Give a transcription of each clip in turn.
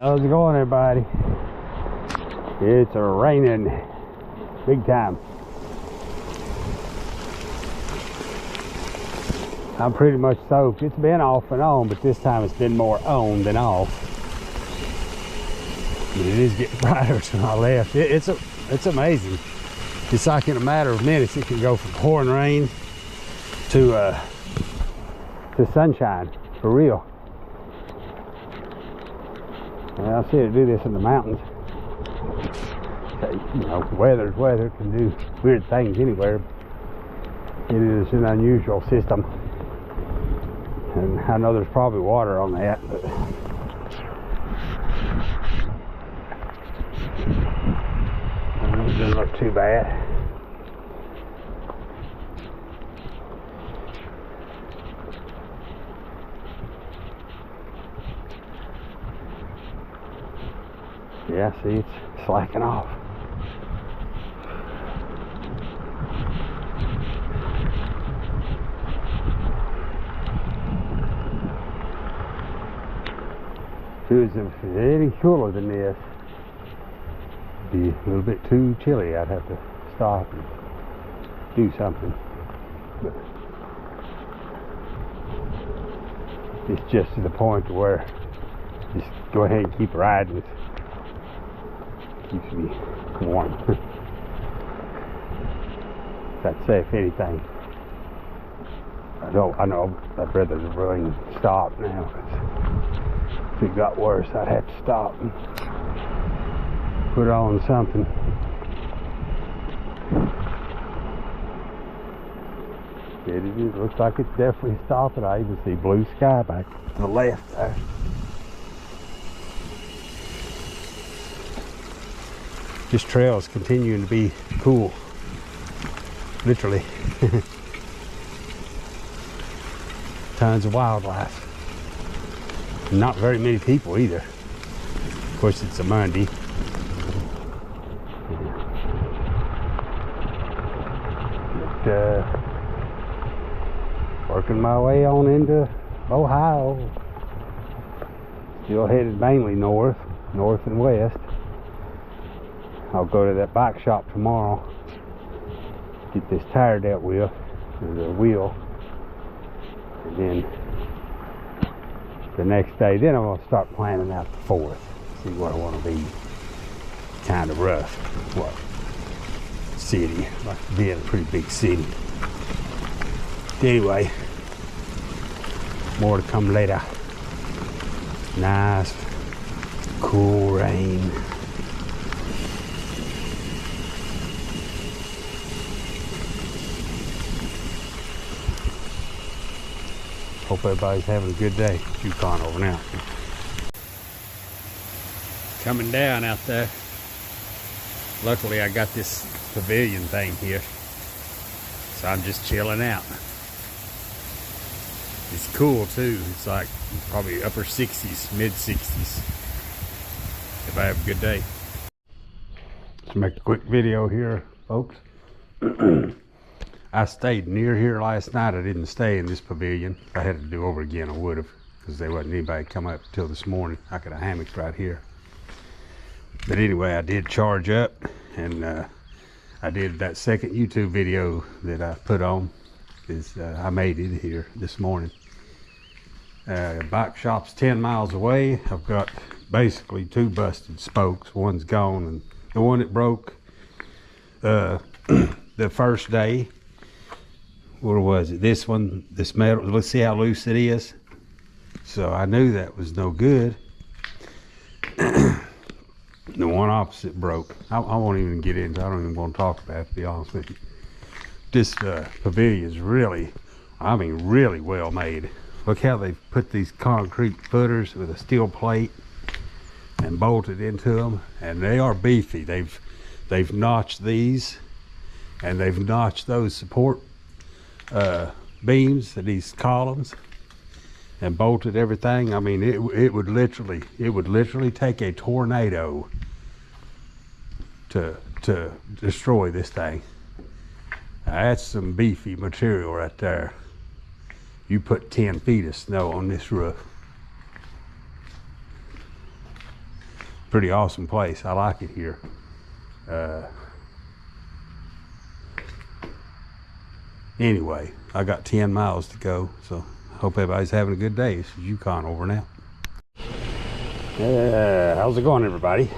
How's it going, everybody? It's raining big time. I'm pretty much soaked. It's been off and on, but this time it's been more on than off. But it is getting brighter to my left. It's amazing. It's like in a matter of minutes it can go from pouring rain to sunshine for real. And I've seen it do this in the mountains. You know, weather's weather, can do weird things anywhere. It is an unusual system. And I know there's probably water on that, but it doesn't look too bad. Yeah, see, it's slacking off. If it was any cooler than this, it'd be a little bit too chilly. I'd have to stop and do something. But it's just to the point where just go ahead and keep riding. Keeps me warm. That's safe, anything. I know I'd rather the rain stop now. If it got worse, I'd have to stop and put on something. It looks like it's definitely stopping. I even see blue sky back to the left there. This trail is continuing to be cool, literally. Tons of wildlife. Not very many people either. Of course, it's a Monday. But, working my way on into Ohio. Still headed mainly north and west. I'll go to that bike shop tomorrow, get this tire dealt with, the wheel, and then the next day, then I'm going to start planning out the 4th, see what I want to be. Kind of rough. What? City, like being a pretty big city. Anyway, more to come later. Nice, cool rain. Hope everybody's having a good day. Yukon over now. Coming down out there. Luckily I got this pavilion thing here, so I'm just chilling out. It's cool too. It's like probably upper 60s, mid 60s. If I have a good day. Let's make a quick video here, folks. I stayed near here last night. I didn't stay in this pavilion. If I had to do over again, I would have, because there wasn't anybody come up till this morning. I could have hammocked right here. But anyway, I did charge up, and I did that second YouTube video that I put on. I made it here this morning. Bike shop's 10 miles away. I've got basically 2 busted spokes. One's gone, and the one that broke the first day, where was it? This one, this metal, let's see how loose it is. So I knew that was no good. The one opposite broke. I won't even get into it. I don't even want to talk about it, to be honest with you. This pavilion is really, I mean, really well made. Look how they've put these concrete footers with a steel plate and bolted into them, and they are beefy. They've notched these, and they've notched those support beams, these columns, and bolted everything. I mean, it would literally take a tornado to destroy this thing. That's some beefy material right there. You put 10 feet of snow on this roof. Pretty awesome place. I like it here. Anyway, I got 10 miles to go, so I hope everybody's having a good day. This is Yukon over now. How's it going, everybody?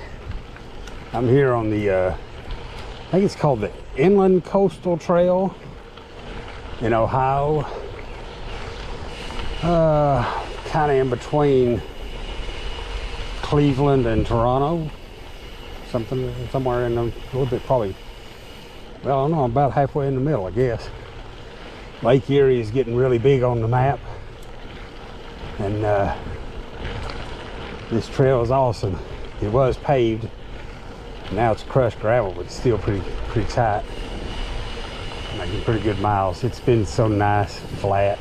I'm here on the I think it's called the Inland Coastal Trail in Ohio. Kind of in between Cleveland and Toronto. Somewhere in a little bit, probably, well, I don't know, about halfway in the middle, I guess. Lake Erie is getting really big on the map, and this trail is awesome. It was paved, now it's crushed gravel, but it's still pretty tight. Making pretty good miles. It's been so nice, flat.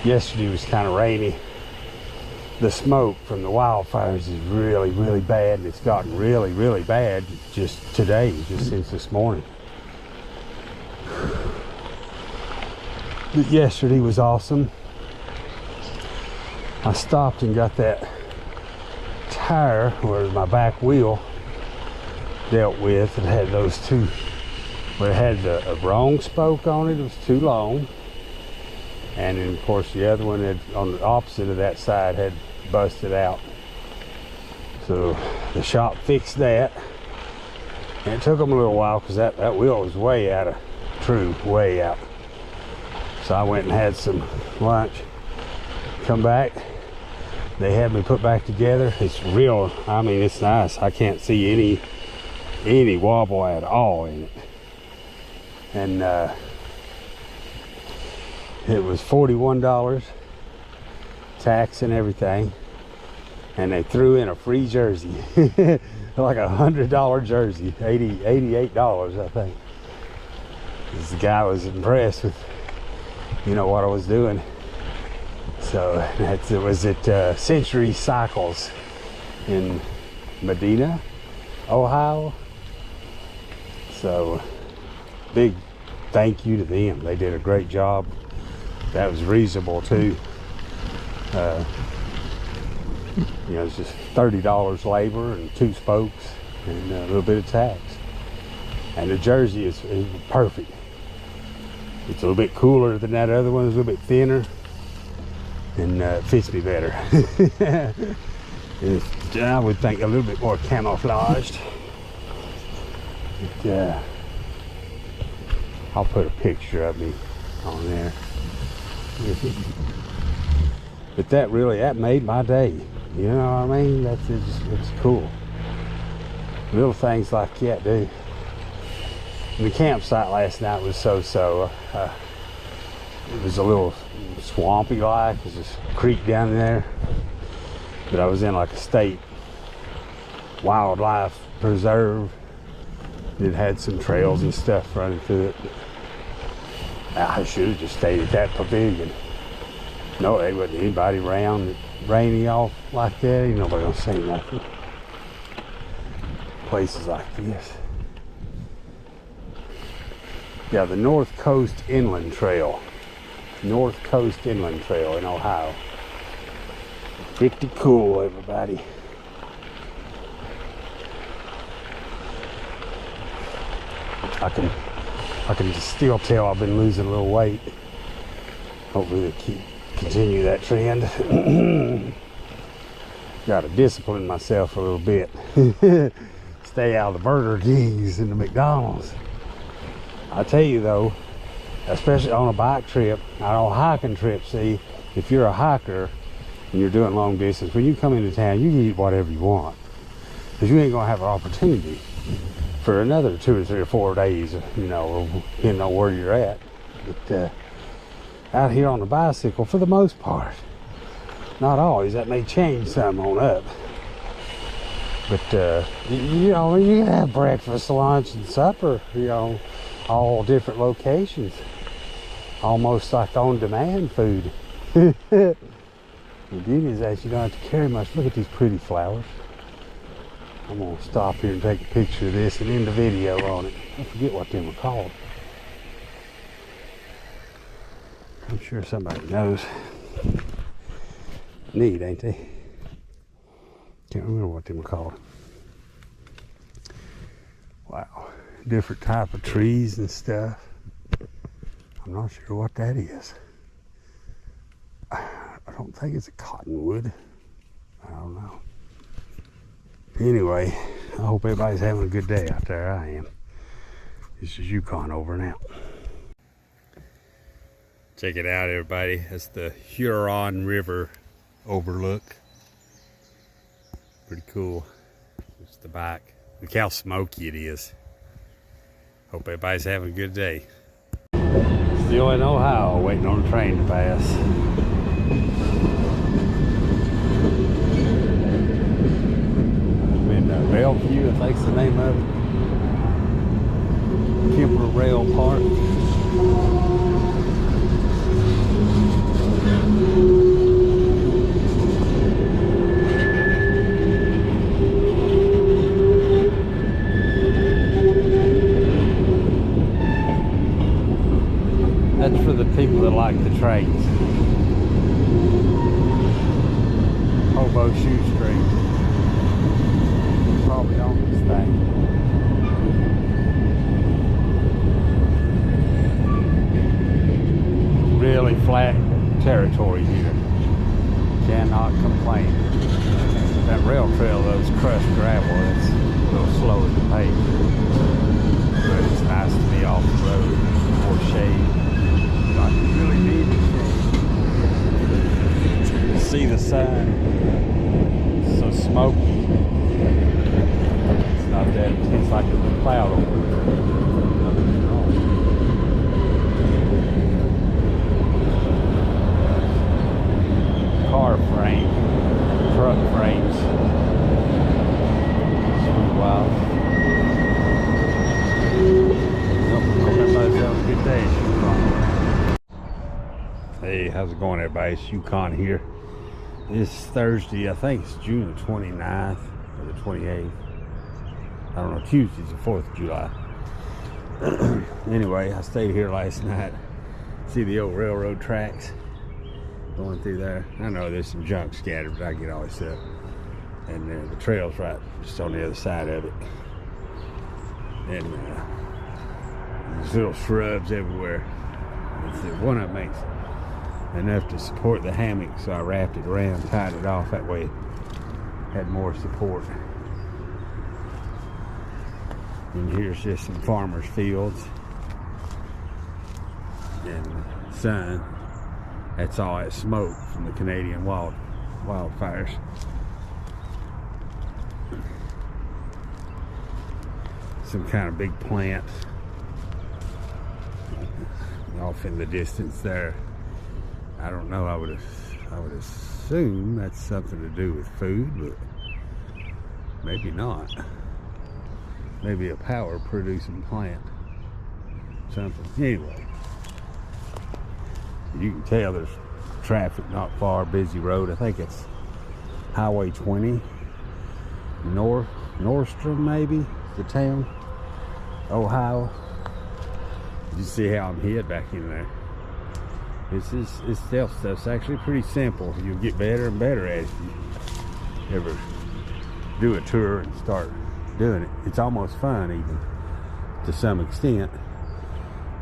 Yesterday was kind of rainy. The smoke from the wildfires is really bad, and it's gotten really bad just today, just since this morning. But yesterday was awesome. I stopped and got that tire where my back wheel dealt with. It had those two, but it had a wrong spoke on it. It was too long, and then of course the other one had, on the opposite of that side, had busted out. So the shop fixed that, and it took them a little while because that wheel was way out of true, way out. So I went and had some lunch, come back, they had me put back together. It's real, I mean, it's nice. I can't see any wobble at all in it. And it was $41, tax and everything, and they threw in a free jersey. Like $100 jersey, $88 I think. This guy was impressed with, you know, what I was doing. So it was at Century Cycles in Medina, Ohio. So big thank you to them. They did a great job. That was reasonable too. You know, it's just $30 labor and 2 spokes and a little bit of tax. And the jersey is perfect. It's a little bit cooler than that other one. It's a little bit thinner, and it fits me better. I would think a little bit more camouflaged. But, I'll put a picture of me on there. But that made my day. You know what I mean? It's cool. Little things like that, dude. The campsite last night was so-so. It was a little swampy like. There's this creek down there. But I was in like a state wildlife preserve. It had some trails and stuff running through it. I should have just stayed at that pavilion. No, there wasn't anybody around. Rainy off like that, ain't nobody gonna say nothing. Places like this. Yeah, the North Coast Inland Trail. North Coast Inland Trail in Ohio. Pretty cool, everybody. I can just still tell I've been losing a little weight. Hopefully they continue that trend. Got to discipline myself a little bit. Stay out of the Burger Kings and the McDonald's. I tell you though, especially on a bike trip, not on a hiking trip, see, if you're a hiker and you're doing long distance, when you come into town, you can eat whatever you want. Because you ain't going to have an opportunity for another 2 or 3 or 4 days, you know, depending on where you're at. But out here on the bicycle, for the most part, not always, that may change some on up. But, you know, you can have breakfast, lunch, and supper, you know, all different locations. Almost like on-demand food. The beauty is that you don't have to carry much. Look at these pretty flowers. I'm going to stop here and take a picture of this and end the video on it. I forget what them are called. I'm sure somebody knows. Neat, ain't they? can't remember what they were called. Wow, different type of trees and stuff. I'm not sure what that is. I don't think it's a cottonwood. I don't know. Anyway, I hope everybody's having a good day out there. I am. This is Yukon over and out. Check it out, everybody. That's the Huron River overlook. Pretty cool. It's the back. Look how smoky it is. Hope everybody's having a good day. Still in Ohio, waiting on the train to pass. I'm in Bellevue, I think's the name of it. Kemper Rail Park. That's for the people that like the trains. Hobo Shoestring. Probably on this thing. Really flat territory here. Cannot complain. That rail trail, those crushed gravel, it's a little slower to pace. But it's nice to be off the road. More shade. Like you really need the shade. See the sun. It's so smoky. It's not that, it's like a cloud over there. Car frame, truck frames. Wow. Hope everybody's having a good day. Hey, how's it going, everybody? It's Yukon here. It's Thursday, I think it's June the 29th or the 28th. I don't know, Tuesday's the 4th of July. Anyway, I stayed here last night. See the old railroad tracks going through there. I know there's some junk scattered, but I get all this up. And the trail's right just on the other side of it. And there's little shrubs everywhere. One of them makes enough to support the hammock, so I wrapped it around, tied it off, that way it had more support. And here's just some farmers' fields and the sun. That's all that smoke from the Canadian wildfires. Some kind of big plant off in the distance there. I don't know, I would assume that's something to do with food, but maybe not. Maybe a power producing plant. Something. Anyway, you can tell there's traffic not far, busy road. I think it's Highway 20. Nordstrom, maybe, the town, Ohio. You see how I'm hid back in there. It's stealth stuff's actually pretty simple. You'll get better and better at it if you ever do a tour and start doing it. It's almost fun, even to some extent.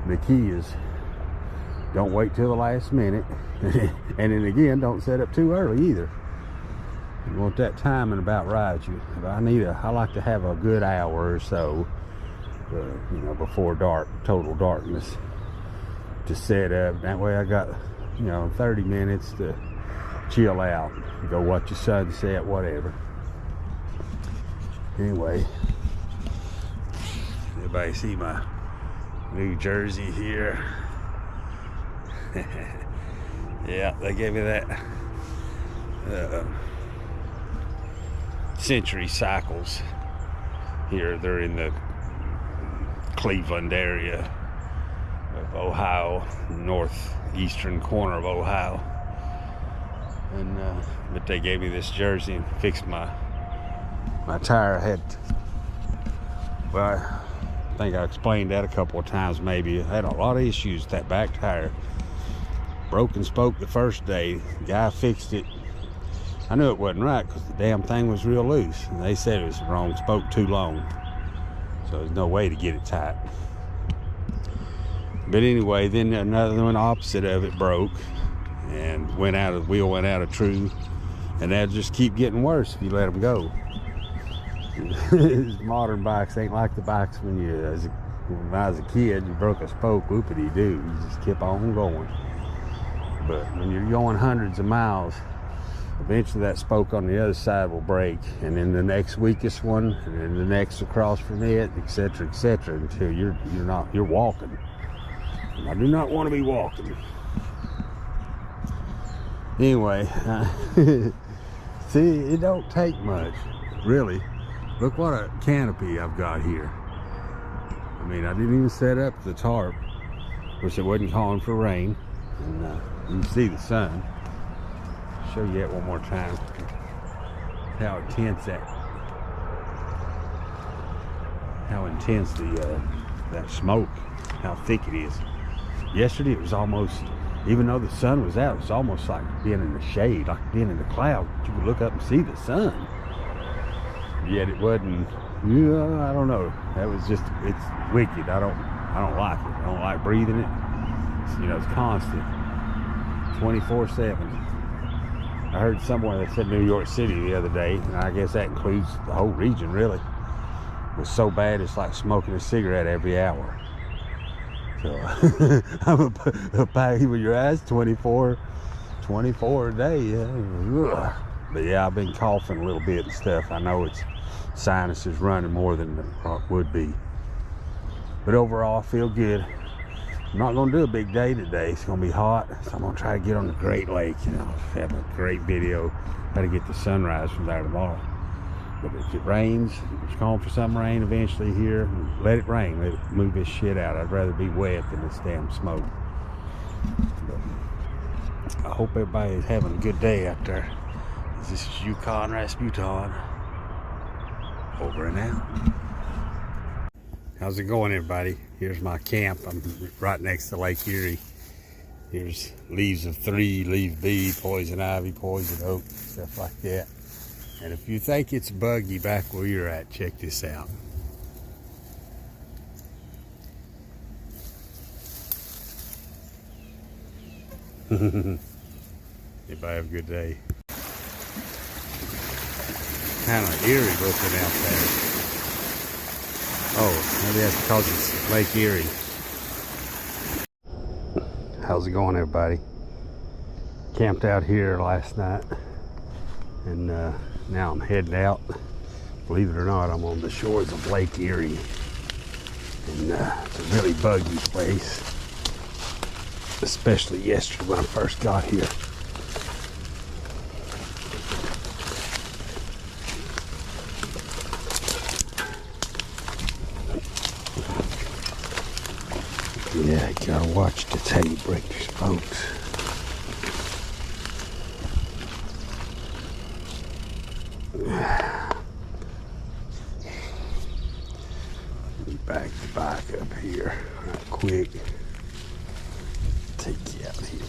The key is don't wait till the last minute, and then again, don't set up too early either. You want that timing about right. I like to have a good hour or so, you know, before dark, total darkness, to set up. That way I got, 30 minutes to chill out, go watch the sunset, whatever. Anyway, everybody see my new jersey here? Yeah, they gave me that Century Cycles here. They're in the Cleveland area of Ohio, northeastern corner of Ohio, and but they gave me this jersey and fixed my tire. Well, I think I explained that a couple of times. Maybe I had a lot of issues with that back tire. Broken spoke the first day. The guy fixed it I knew it wasn't right because the damn thing was real loose. And they said it was the wrong spoke too long. So there's no way to get it tight. But anyway, then another one opposite of it broke and the wheel went out of true. And they'll just keep getting worse if you let them go. These modern bikes ain't like the bikes when I was a kid, you broke a spoke, whoopity-doo. You just keep on going. But when you're going hundreds of miles, eventually that spoke on the other side will break, and then the next weakest one, and then the next across from it, etc., until you're walking. And I do not want to be walking. Anyway, see, it don't take much, really. Look what a canopy I've got here. I mean, I didn't even set up the tarp, which it wasn't calling for rain, and you can see the sun. Show you that one more time. How intense that smoke, how thick it is. Yesterday it was almost, even though the sun was out, it was almost like being in the shade, like being in the cloud. You could look up and see the sun. Yet it wasn't, I don't know. That was just, it's wicked. I don't like it. I don't like breathing it. It's constant. 24/7. I heard somewhere that said New York City the other day, and I guess that includes the whole region, really. It was so bad, it's like smoking a cigarette every hour. So, I'm a pack with your eyes 24 a day. Yeah. But yeah, I've been coughing a little bit and stuff. I know it's sinuses running more than it would be. But overall, I feel good. I'm not going to do a big day today. It's going to be hot, so I'm going to try to get on the Great Lake. Have a great video how to get the sunrise from there tomorrow. But if it rains, it's going for some rain eventually here. Let it rain. Let it move this shit out. I'd rather be wet than this damn smoke. But I hope everybody is having a good day out there. This is Yukon Rasputin. Over and out. How's it going, everybody? Here's my camp. I'm right next to Lake Erie. Here's leaves of 3, leaf B, poison ivy, poison oak, stuff like that. And if you think it's buggy back where you're at, check this out. Everybody have a good day. Kind of eerie looking out there. Oh, maybe that's because it's Lake Erie. How's it going, everybody? Camped out here last night, and now I'm heading out. Believe it or not, I'm on the shores of Lake Erie, and it's a really buggy place, especially yesterday when I first got here. Yeah, you gotta watch that's how you break your spokes. Back the bike up here right quick. Take you out here.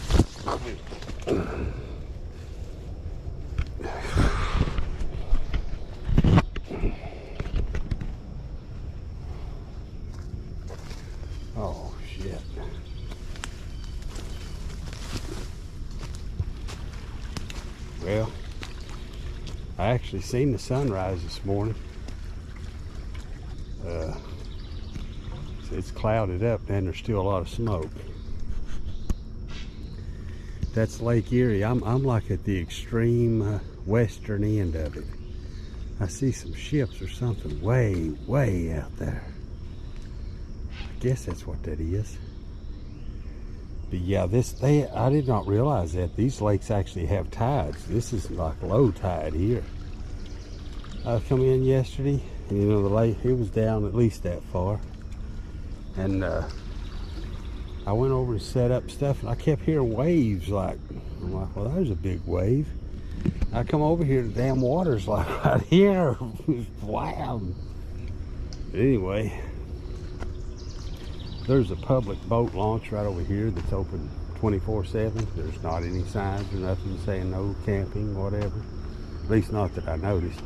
Oh shit. Well, I actually seen the sunrise this morning. It's clouded up and there's still a lot of smoke. That's Lake Erie. I'm like at the extreme western end of it. I see some ships or something way out there. I guess that's what that is. But yeah, I did not realize that these lakes actually have tides. This is like low tide here. I come in yesterday, and you know the lake, it was down at least that far. And I went over and set up stuff, and I kept hearing waves. I'm like, well, there's a big wave. I come over here, the damn water's like right here. Wow. But anyway, there's a public boat launch right over here that's open 24/7. There's not any signs or nothing saying no camping, whatever. At least not that I noticed.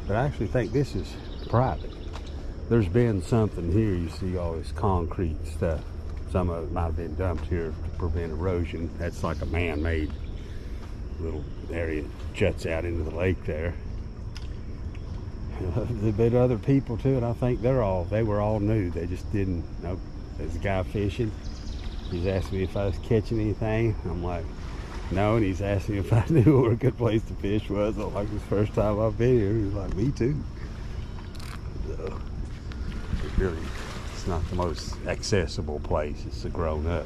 But I actually think this is private. There's been something here. You see all this concrete stuff. Some of it might have been dumped here to prevent erosion. That's like a man-made little area that juts out into the lake there. There's been other people too, and I think they were all new. They just didn't know. There's a guy fishing. He's asking me if I was catching anything. I'm like, no, and he's asking me if I knew where a good place to fish was. I'm like, this is the first time I've been here. He's like, me too. So, it's not the most accessible place. It's a grown up.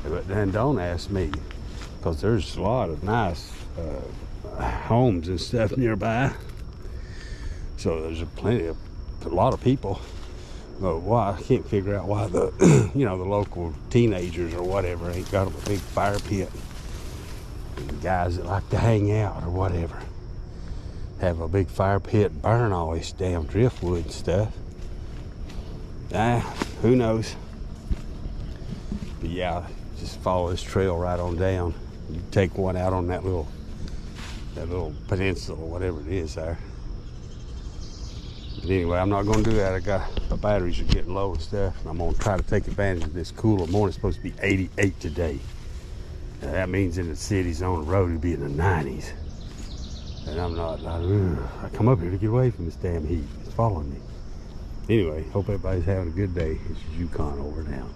But then don't ask me, because there's a lot of nice homes and stuff nearby. So there's a lot of people. But why, I can't figure out why the the local teenagers or whatever ain't got a big fire pit. And the guys that like to hang out or whatever have a big fire pit, burn all this damn driftwood and stuff. Who knows? But yeah, just follow this trail right on down. You take one out on that little peninsula or whatever it is there. But anyway, I'm not going to do that. My batteries are getting low and stuff, and I'm going to try to take advantage of this cooler morning. It's supposed to be 88 today. That means in the cities on the road it'll be in the 90s. And I come up here to get away from this damn heat. It's following me. Anyway, hope everybody's having a good day. This is Yukon over and out.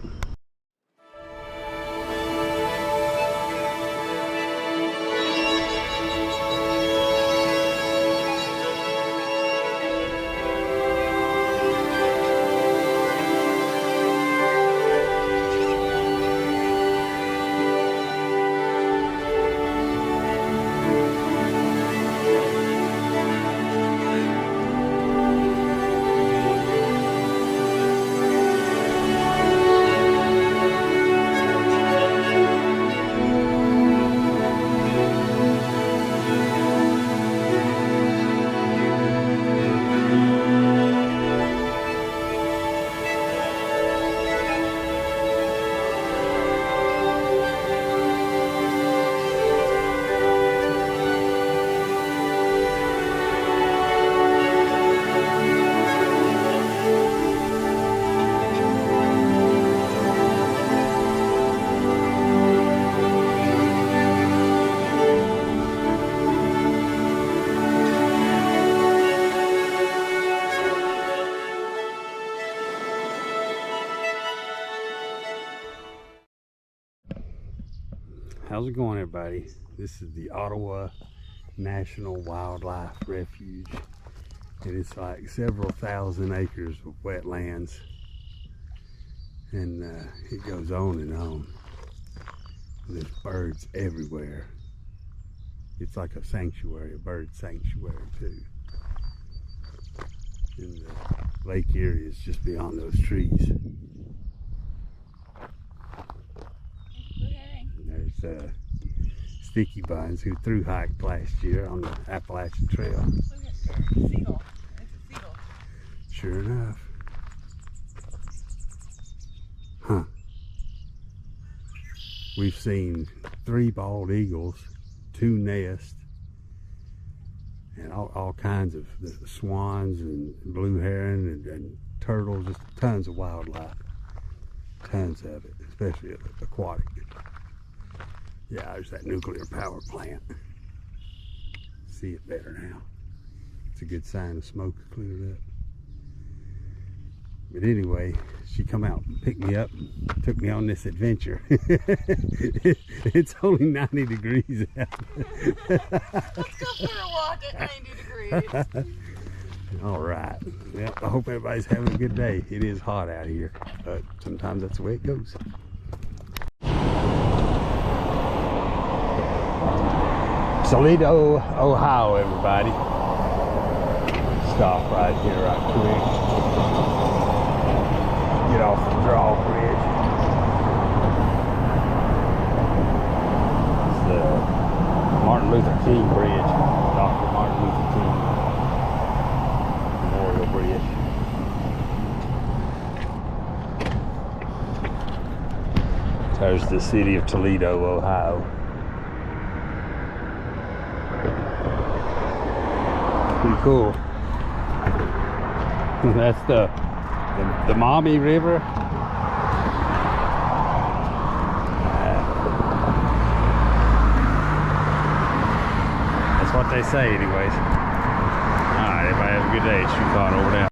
How's it going, everybody? This is the Ottawa National Wildlife Refuge, and it's like several thousand acres of wetlands, and it goes on and on. And there's birds everywhere. It's like a sanctuary, a bird sanctuary too. And the Lake Erie is just beyond those trees. There's Sticky Buns, who thru hiked last year on the Appalachian Trail. Look at that seagull. It's a seagull. Sure enough. Huh. We've seen 3 bald eagles, 2 nests, and all kinds of swans and blue heron and turtles, just tons of wildlife. Tons of it, especially aquatic. Yeah, there's that nuclear power plant. See it better now. It's a good sign the smoke cleared up. But anyway, she come out and picked me up and took me on this adventure. It's only 90 degrees out. Let's go for a walk at 90 degrees. All right. Well, I hope everybody's having a good day. It is hot out here, but sometimes that's the way it goes. Toledo, Ohio, everybody. Stop right here right quick. Get off the drawbridge. It's the Martin Luther King Bridge, Dr. Martin Luther King Memorial Bridge. There's the city of Toledo, Ohio. cool. That's the Mommy River. That's what they say anyways. Alright, everybody have a good day. Shoot on over there.